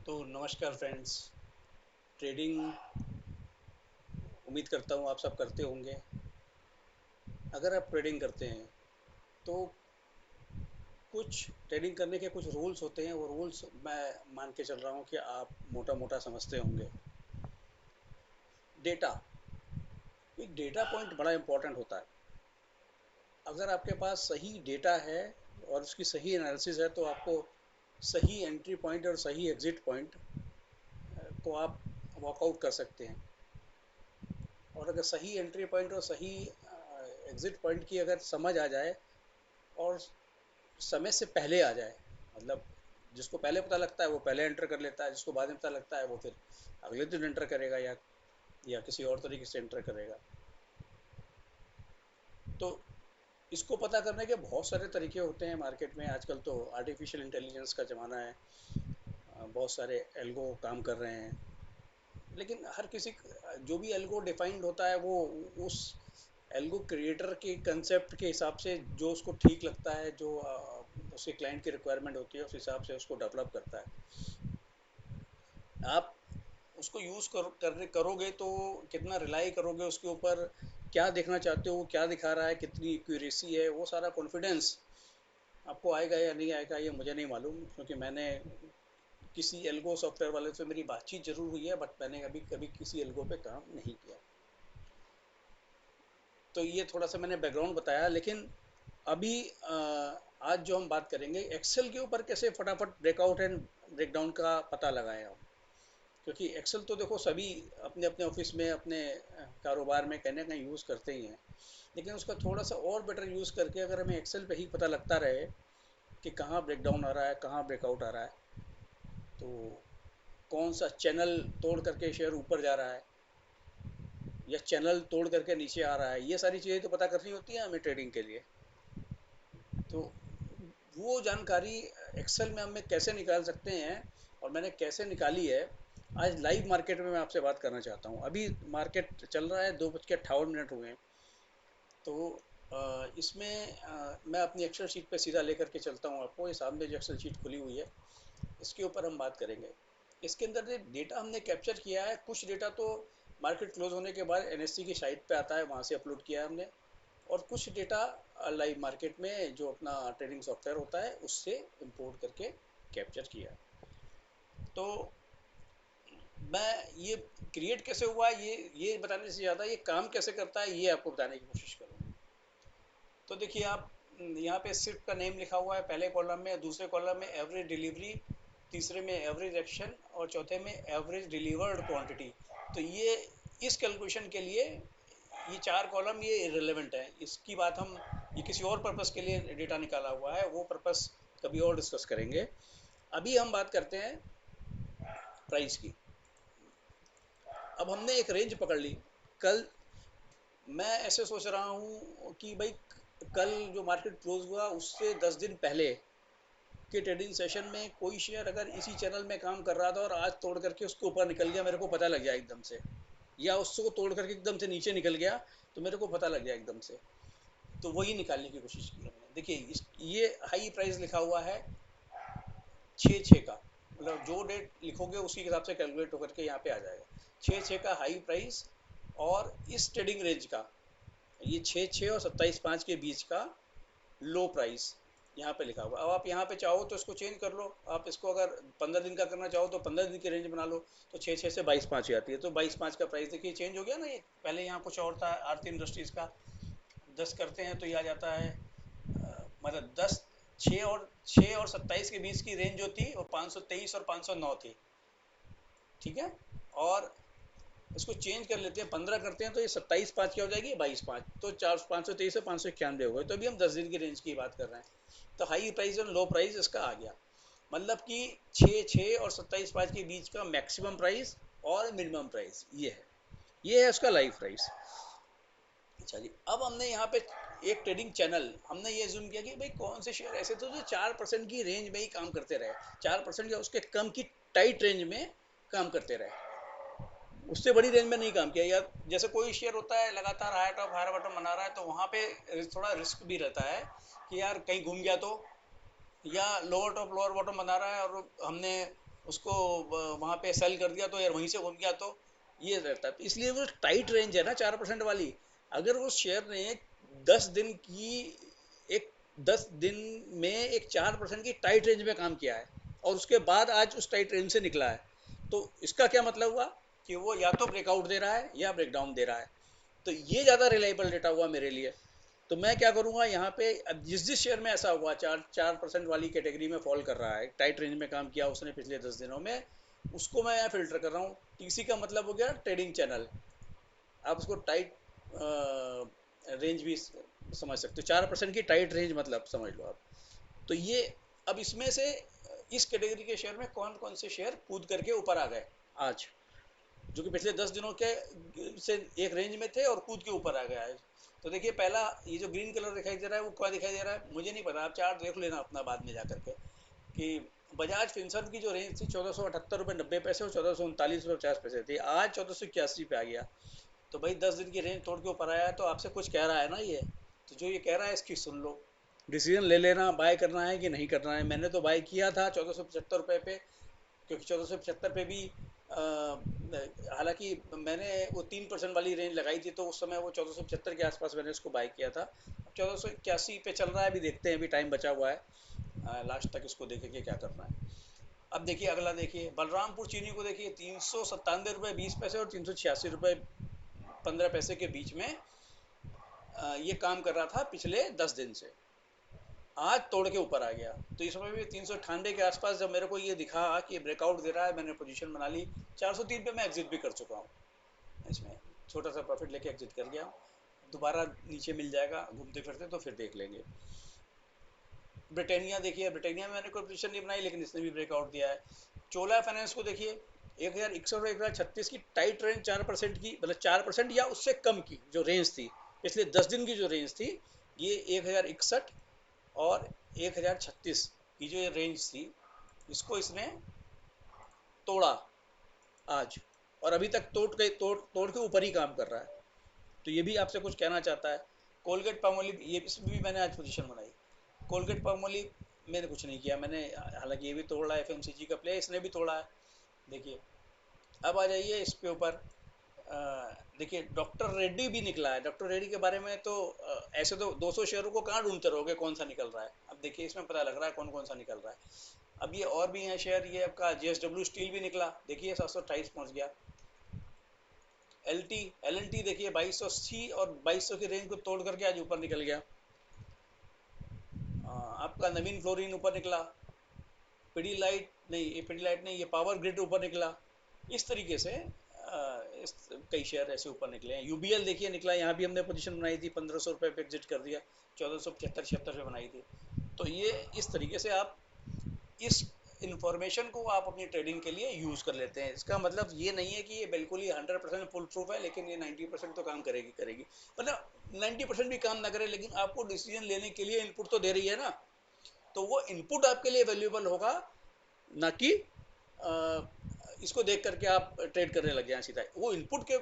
तो नमस्कार friends. Trading उम्मीद करता हूँ आप सब करते होंगे। अगर आप ट्रेडिंग करते हैं तो कुछ ट्रेडिंग करने के कुछ रूल्स होते हैं। वो रूल्स मैं मान के चल रहा हूँ कि आप मोटा मोटा समझते होंगे। डेटा, एक डेटा पॉइंट बड़ा इंपॉर्टेंट होता है। अगर आपके पास सही डेटा है और उसकी सही एनालिसिस है तो आपको सही एंट्री पॉइंट और सही एग्जिट पॉइंट को आप वर्कआउट कर सकते हैं। और अगर सही एंट्री पॉइंट और सही एग्जिट पॉइंट की अगर समझ आ जाए और समय से पहले आ जाए, मतलब जिसको पहले पता लगता है वो पहले एंटर कर लेता है, जिसको बाद में पता लगता है वो फिर अगले दिन एंटर करेगा या किसी और तरीके से एंटर करेगा। तो इसको पता करने के बहुत सारे तरीके होते हैं मार्केट में। आजकल तो आर्टिफिशियल इंटेलिजेंस का ज़माना है। बहुत सारे एल्गो काम कर रहे हैं, लेकिन हर किसी जो भी एल्गो डिफाइंड होता है वो उस एल्गो क्रिएटर के कंसेप्ट के हिसाब से जो उसको ठीक लगता है, जो उसके क्लाइंट की रिक्वायरमेंट होती है उस हिसाब से उसको डेवलप करता है। आप उसको यूज़ करोगे तो कितना रिलाई करोगे उसके ऊपर, क्या देखना चाहते हो, क्या दिखा रहा है, कितनी एक्यूरेसी है, वो सारा कॉन्फिडेंस आपको आएगा या नहीं आएगा ये मुझे नहीं मालूम, क्योंकि मैंने किसी एल्गो सॉफ्टवेयर वाले से मेरी बातचीत जरूर हुई है, बट मैंने कभी कभी किसी एल्गो पे काम नहीं किया। तो ये थोड़ा सा मैंने बैकग्राउंड बताया। लेकिन अभी आज जो हम बात करेंगे एक्सेल के ऊपर, कैसे फटाफट ब्रेकआउट एंड ब्रेकडाउन का पता लगाएं हम। क्योंकि एक्सेल तो देखो सभी अपने अपने ऑफिस में, अपने कारोबार में कहीं ना कहीं यूज़ करते ही हैं। लेकिन उसका थोड़ा सा और बेटर यूज़ करके अगर हमें एक्सेल पे ही पता लगता रहे कि कहाँ ब्रेकडाउन आ रहा है, कहाँ ब्रेकआउट आ रहा है, तो कौन सा चैनल तोड़ करके शेयर ऊपर जा रहा है या चैनल तोड़ करके नीचे आ रहा है, ये सारी चीज़ें तो पता करनी होती है हमें ट्रेडिंग के लिए। तो वो जानकारी एक्सेल में हमें कैसे निकाल सकते हैं और मैंने कैसे निकाली है, आज लाइव मार्केट में मैं आपसे बात करना चाहता हूँ। अभी मार्केट चल रहा है, 2:58 हुए हैं। तो इसमें मैं अपनी एक्सेल शीट पे सीधा लेकर के चलता हूँ आपको। ये सामने जो एक्सेल शीट खुली हुई है इसके ऊपर हम बात करेंगे। इसके अंदर जो डेटा हमने कैप्चर किया है, कुछ डेटा तो मार्केट क्लोज होने के बाद एनएससी की साइट पे आता है, वहाँ से अपलोड किया है हमने। और कुछ डेटा लाइव मार्केट में जो अपना ट्रेडिंग सॉफ्टवेयर होता है उससे इंपोर्ट करके कैप्चर किया। तो मैं ये क्रिएट कैसे हुआ ये बताने से ज़्यादा ये काम कैसे करता है ये आपको बताने की कोशिश करूँगा। तो देखिए आप, यहाँ पे शिफ्ट का नेम लिखा हुआ है पहले कॉलम में, दूसरे कॉलम में एवरेज डिलीवरी, तीसरे में एवरेज एक्शन और चौथे में एवरेज डिलीवर्ड क्वांटिटी। तो ये इस कैलकुलेशन के लिए ये चार कॉलम ये इरेलेवेंट है। इसकी बात हम, ये किसी और पर्पस के लिए डेटा निकाला हुआ है, वो पर्पस कभी और डिस्कस करेंगे। अभी हम बात करते हैं प्राइस की। अब हमने एक रेंज पकड़ ली। कल मैं ऐसे सोच रहा हूँ कि भाई कल जो मार्केट क्लोज हुआ उससे 10 दिन पहले के ट्रेडिंग सेशन में कोई शेयर अगर इसी चैनल में काम कर रहा था और आज तोड़ करके उसके ऊपर निकल गया, मेरे को पता लग गया एकदम से, या उसको तोड़ करके एकदम से नीचे निकल गया तो मेरे को पता लग गया एकदम से। तो वही निकालने की कोशिश की हमने। देखिए ये हाई प्राइस लिखा हुआ है 6/6 का, मतलब जो डेट लिखोगे उसी के हिसाब से कैलकुलेट होकर के यहाँ पे आ जाएगा। 6/6 का हाई प्राइस और इस ट्रेडिंग रेंज का, ये 6/6 और 27/5 के बीच का लो प्राइस यहाँ पे लिखा हुआ। अब आप यहाँ पे चाहो तो इसको चेंज कर लो। आप इसको अगर 15 दिन का करना चाहो तो 15 दिन की रेंज बना लो, तो 6/6 से 22/5 आती है। तो 22/5 का प्राइस देखिए चेंज हो गया ना। ये पहले यहाँ कुछ और था, आरती इंडस्ट्रीज का 10 करते हैं तो ये आ जाता है मतलब 10, 6 और 27 के बीच की रेंज जो थी वो 523 और 509 थी। ठीक है। और इसको चेंज कर लेते हैं, 15 करते हैं तो ये 27/5 क्या हो जाएगी, 22/5, तो 523 से 591 हो गए। तो अभी हम 10 दिन की रेंज की बात कर रहे हैं। तो हाई प्राइस और लो प्राइस इसका आ गया, मतलब कि 6/6 और 27/5 के बीच का मैक्सिमम प्राइस और मिनिमम प्राइस ये है उसका लाइव प्राइस। अच्छा जी, अब हमने यहाँ पे एक ट्रेडिंग चैनल हमने ये जूम किया कि भाई कौन से शेयर ऐसे थे जो 4% की रेंज में ही काम करते रहे, 4% या उसके कम की टाइट रेंज में काम करते रहे, उससे बड़ी रेंज में नहीं काम किया। या जैसे कोई शेयर होता है लगातार हाई टॉप हाई बॉटम बना रहा है तो वहाँ पे थोड़ा रिस्क भी रहता है कि यार कहीं घूम गया तो, या लोअर टॉप लोअर बॉटम बना रहा है और हमने उसको वहां पे सेल कर दिया तो यार वहीं से घूम गया, तो ये रहता है। तो इसलिए वो टाइट रेंज है ना 4% वाली। अगर उस शेयर ने 10 दिन की एक 10 दिन में एक 4% की टाइट रेंज में काम किया है और उसके बाद आज उस टाइट रेंज से निकला है, तो इसका क्या मतलब हुआ कि वो या तो ब्रेकआउट दे रहा है या ब्रेकडाउन दे रहा है। तो ये ज़्यादा रिलायबल डेटा हुआ मेरे लिए। तो मैं क्या करूंगा यहाँ पे, अब जिस जिस शेयर में ऐसा हुआ 4% वाली कैटेगरी में फॉल कर रहा है, टाइट रेंज में काम किया उसने पिछले 10 दिनों में, उसको मैं यहाँ फिल्टर कर रहा हूँ। टीसी का मतलब हो गया ट्रेडिंग चैनल। आप उसको टाइट रेंज भी समझ सकते हो, 4% की टाइट रेंज मतलब समझ लो आप। तो ये, अब इसमें से इस कैटेगरी के शेयर में कौन कौन से शेयर कूद करके ऊपर आ गए आज, जो कि पिछले 10 दिनों के से एक रेंज में थे और कूद के ऊपर आ गया है। तो देखिए पहला, ये जो ग्रीन कलर दिखाई दे रहा है वो क्या दिखाई दे रहा है मुझे नहीं पता, आप चार्ट देख लेना अपना बाद में जा करके, कि बजाज फिनसर्व की जो रेंज थी 1478 रुपये 90 पैसे और 1439 रुपये 50 पैसे थी, आज 1481 पे आ गया। तो भाई 10 दिन की रेंज तोड़ के ऊपर आया है, तो आपसे कुछ कह रहा है ना ये। तो जो ये कह रहा है इसकी सुन लो, डिसीजन ले लेना बाय करना है कि नहीं करना है। मैंने तो बाय किया था 1475 रुपये पे, क्योंकि 1475 पे भी हालांकि मैंने वो 3% वाली रेंज लगाई थी, तो उस समय वो 1475 के आसपास मैंने उसको बाय किया था। 1481 पे चल रहा है, अभी देखते हैं, अभी टाइम बचा हुआ है, लास्ट तक इसको देखेंगे क्या करना है। अब देखिए अगला, देखिए बलरामपुर चीनी को देखिए 397 रुपये 20 पैसे और 386 रुपये 15 पैसे के बीच में ये काम कर रहा था पिछले 10 दिन से। आज तोड़ के ऊपर आ गया। तो इस समय भी 398 के आसपास जब मेरे को ये दिखा कि ब्रेकआउट दे रहा है, मैंने पोजीशन बना ली। 403 पे मैं एग्जिट भी कर चुका हूँ, इसमें छोटा सा प्रॉफिट लेके एग्जिट कर गया हूँ। दोबारा नीचे मिल जाएगा घूमते फिरते तो फिर देख लेंगे। ब्रिटानिया देखिए, ब्रिटानिया में मैंने कोई पोजीशन नहीं बनाई लेकिन इसने भी ब्रेकआउट दिया है। चोला फाइनेंस को देखिए 1161 और 1036 की टाइट रेंज, 4% की, मतलब 4% या उससे कम की जो रेंज थी, पिछले 10 दिन की जो रेंज थी, ये 1061 और 1036 की जो ये रेंज थी, इसको इसने तोड़ा आज, और अभी तक तोड़ के ऊपर ही काम कर रहा है। तो ये भी आपसे कुछ कहना चाहता है। कोलगेट पामोलिव, ये इसमें भी मैंने आज पोजीशन बनाई। कोलगेट पामोलिव मैंने कुछ नहीं किया, मैंने, हालांकि ये भी तोड़ रहा है, एफएमसीजी का प्ले, इसने भी तोड़ा है। देखिए अब आ जाइए इस पे ऊपर, देखिए डॉक्टर रेड्डी भी निकला है। डॉक्टर रेड्डी के बारे में तो ऐसे तो 200 शेयरों को कहाँ ढूंढते रहोगे कौन सा निकल रहा है। अब देखिए इसमें पता लग रहा है कौन कौन सा निकल रहा है। अब ये और भी है शेयर, ये आपका जेएसडब्ल्यू स्टील भी निकला, देखिए 728 पहुंच गया। एलएनटी देखिए 2280 और 2200 की रेंज को तोड़ करके आज ऊपर निकल गया। आपका नवीन फ्लोरिन ऊपर निकला, पिडीलाइट नहीं, ये पिडीलाइट नहीं, ये पावर ग्रिड ऊपर निकला। इस तरीके से कई शेयर ऐसे ऊपर निकले हैं। यूबीएल देखिए निकला, यहाँ भी हमने पोजीशन बनाई थी, 1500 रुपये पे एग्जिट कर दिया, 1475 76 पे बनाई थी। तो ये इस तरीके से आप इस इंफॉर्मेशन को आप अपनी ट्रेडिंग के लिए यूज कर लेते हैं। इसका मतलब ये नहीं है कि ये बिल्कुल ही 100% फुल प्रूफ है, लेकिन ये 90% तो काम करेगी करेगी। मतलब 90% भी काम ना करे, लेकिन आपको डिसीजन लेने के लिए इनपुट तो दे रही है ना, तो वो इनपुट आपके लिए वैल्यूएबल होगा, ना कि इसको देख करके आप ट्रेड करने लग जाए सीधा। वो इनपुट के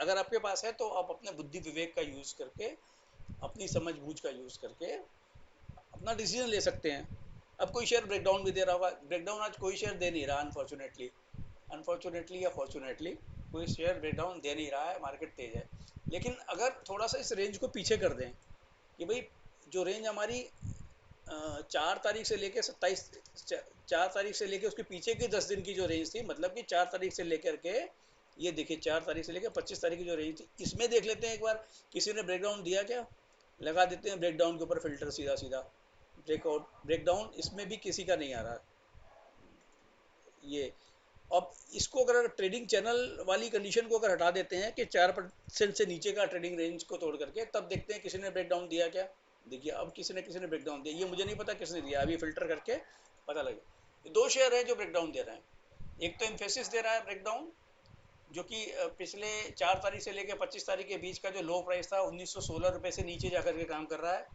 अगर आपके पास है तो आप अपने बुद्धि विवेक का यूज करके, अपनी समझ बूझ का यूज करके अपना डिसीजन ले सकते हैं। अब कोई शेयर ब्रेकडाउन भी दे रहा होगा, ब्रेकडाउन आज कोई शेयर दे नहीं रहा, अनफॉर्चुनेटली, अनफॉर्चुनेटली या फॉर्चुनेटली कोई शेयर ब्रेकडाउन दे नहीं रहा है, मार्केट तेज है। लेकिन अगर थोड़ा सा इस रेंज को पीछे कर दें, कि भाई जो रेंज हमारी 4 तारीख से लेके 27, 4 तारीख से लेके उसके पीछे की 10 दिन की जो रेंज थी, मतलब कि 4 तारीख से लेकर के, ये देखिए 4 तारीख से लेकर 25 तारीख की जो रेंज थी, इसमें देख लेते हैं एक बार किसी ने ब्रेकडाउन दिया क्या। लगा देते हैं ब्रेकडाउन के ऊपर फिल्टर, सीधा सीधा ब्रेकआउट ब्रेकडाउन, इसमें भी किसी का नहीं आ रहा ये। अब इसको अगर ट्रेडिंग चैनल वाली कंडीशन को अगर हटा देते हैं कि 4% से नीचे का ट्रेडिंग रेंज को तोड़ करके, तब देखते हैं किसी ने ब्रेकडाउन दिया क्या। देखिए अब किसी ने ब्रेकडाउन दिया, ये मुझे नहीं पता किसने दिया, अभी फिल्टर करके पता लगे। 2 शेयर हैं जो ब्रेकडाउन दे रहे हैं। एक तो इन्फोसिस दे रहा है ब्रेकडाउन, जो कि पिछले 4 तारीख से लेकर 25 तारीख के बीच का जो लो प्राइस था 1916 रुपये से नीचे जाकर के काम कर रहा है।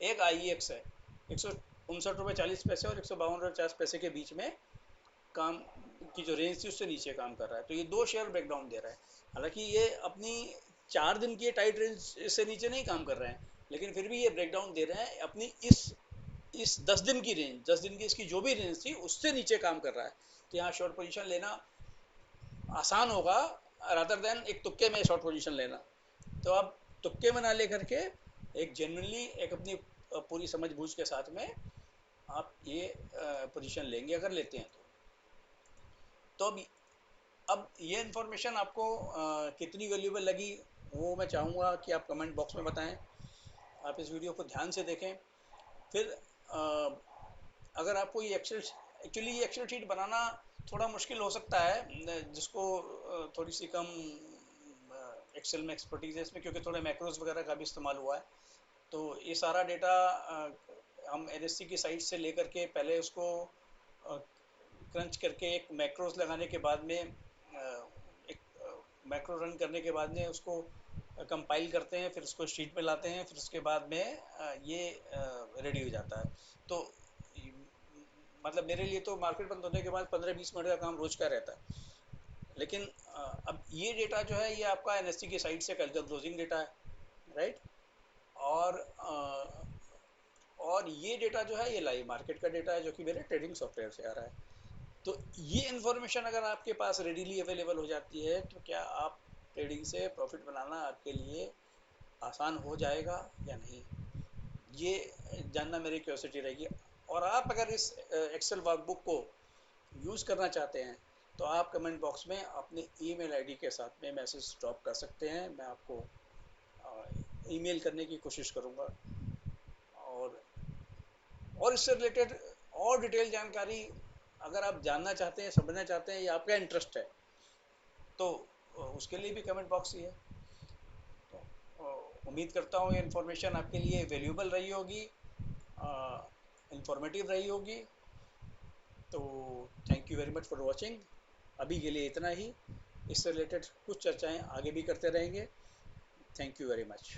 एक IEX है 159 रुपये 40 पैसे और 152 रुपये 50 पैसे के बीच में काम की जो रेंज थी उससे नीचे काम कर रहा है। तो ये 2 शेयर ब्रेकडाउन दे रहा है। हालांकि ये अपनी 4 दिन की टाइट रेंज से नीचे नहीं काम कर रहे हैं, लेकिन फिर भी ये ब्रेकडाउन दे रहे हैं अपनी इस इस 10 दिन की रेंज, 10 दिन की इसकी जो भी रेंज थी उससे नीचे काम कर रहा है, तो यहाँ शॉर्ट पोजीशन लेना आसान होगा रादर देन एक तुक्के में शॉर्ट पोजीशन लेना। तो आप तुक्के में ना लेकर के एक जेन्युइनली एक अपनी पूरी समझ बूझ के साथ में आप ये पोजीशन लेंगे अगर लेते हैं तो अब ये इन्फॉर्मेशन आपको कितनी वैल्यूएबल लगी वो मैं चाहूँगा कि आप कमेंट बॉक्स में बताएं। आप इस वीडियो को ध्यान से देखें। फिर अगर आपको ये एक्चुअली ये एक्सेल शीट बनाना थोड़ा मुश्किल हो सकता है जिसको थोड़ी सी कम एक्सेल में एक्सपर्टीज है इसमें, क्योंकि थोड़े मैक्रोज वगैरह का भी इस्तेमाल हुआ है। तो ये सारा डेटा हम एनएससी की साइट से लेकर के पहले उसको क्रंच करके एक मैक्रोज लगाने के बाद में एक मैक्रो रन करने के बाद में उसको कंपाइल करते हैं, फिर उसको शीट में लाते हैं, फिर उसके बाद में ये रेडी हो जाता है। तो मतलब मेरे लिए तो मार्केट बंद होने के बाद 15-20 मिनट का काम रोज का रहता है। लेकिन अब ये डेटा जो है ये आपका एनएससी की साइट से कल का क्लोजिंग डेटा है, राइट। और ये डेटा जो है ये लाइव मार्केट का डेटा है जो कि मेरे ट्रेडिंग सॉफ्टवेयर से आ रहा है। तो ये इन्फॉर्मेशन अगर आपके पास रेडीली अवेलेबल हो जाती है तो क्या आप ट्रेडिंग से प्रॉफिट बनाना आपके लिए आसान हो जाएगा या नहीं, ये जानना मेरी क्यूरियोसिटी रहेगी। और आप अगर इस एक्सेल वर्कबुक को यूज़ करना चाहते हैं तो आप कमेंट बॉक्स में अपनी ईमेल आईडी के साथ में मैसेज ड्रॉप कर सकते हैं, मैं आपको ईमेल करने की कोशिश करूँगा। और इससे रिलेटेड और डिटेल जानकारी अगर आप जानना चाहते हैं, समझना चाहते हैं या आपका इंटरेस्ट है तो उसके लिए भी कमेंट बॉक्स ही है। तो उम्मीद करता हूँ ये इन्फॉर्मेशन आपके लिए वैल्यूएबल रही होगी, इंफॉर्मेटिव रही होगी। तो thank you very much for watching. अभी के लिए इतना ही, इससे रिलेटेड कुछ चर्चाएं आगे भी करते रहेंगे। Thank you very much.